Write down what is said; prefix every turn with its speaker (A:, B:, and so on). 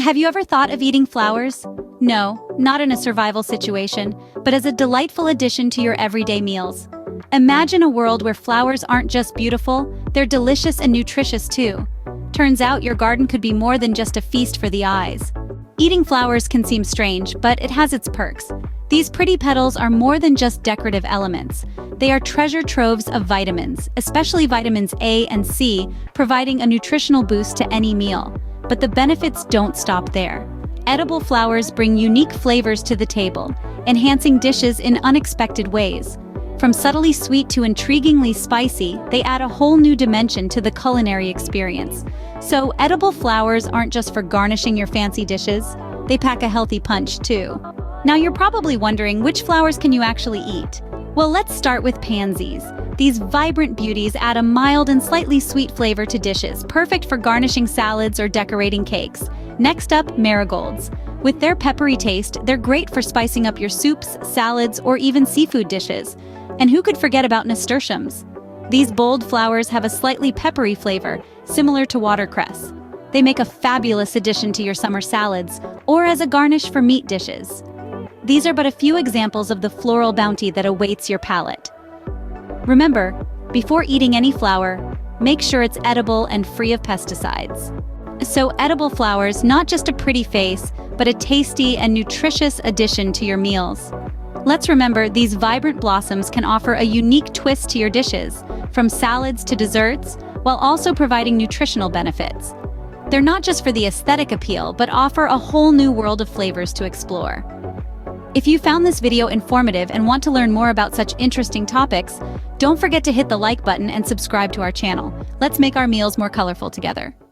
A: Have you ever thought of eating flowers? No, not in a survival situation, but as a delightful addition to your everyday meals. Imagine a world where flowers aren't just beautiful, they're delicious and nutritious too. Turns out your garden could be more than just a feast for the eyes. Eating flowers can seem strange, but it has its perks. These pretty petals are more than just decorative elements. They are treasure troves of vitamins, especially vitamins A and C, providing a nutritional boost to any meal. But the benefits don't stop there. Edible flowers bring unique flavors to the table, enhancing dishes in unexpected ways. From subtly sweet to intriguingly spicy, they add a whole new dimension to the culinary experience. So, edible flowers aren't just for garnishing your fancy dishes, they pack a healthy punch too. Now you're probably wondering, which flowers can you actually eat? Well, let's start with pansies. These vibrant beauties add a mild and slightly sweet flavor to dishes, perfect for garnishing salads or decorating cakes. Next up, marigolds. With their peppery taste, they're great for spicing up your soups, salads, or even seafood dishes. And who could forget about nasturtiums? These bold flowers have a slightly peppery flavor, similar to watercress. They make a fabulous addition to your summer salads, or as a garnish for meat dishes. These are but a few examples of the floral bounty that awaits your palate. Remember, before eating any flower, make sure it's edible and free of pesticides. So edible flowers, not just a pretty face, but a tasty and nutritious addition to your meals. Let's remember, these vibrant blossoms can offer a unique twist to your dishes, from salads to desserts, while also providing nutritional benefits. They're not just for the aesthetic appeal, but offer a whole new world of flavors to explore. If you found this video informative and want to learn more about such interesting topics, don't forget to hit the like button and subscribe to our channel. Let's make our meals more colorful together.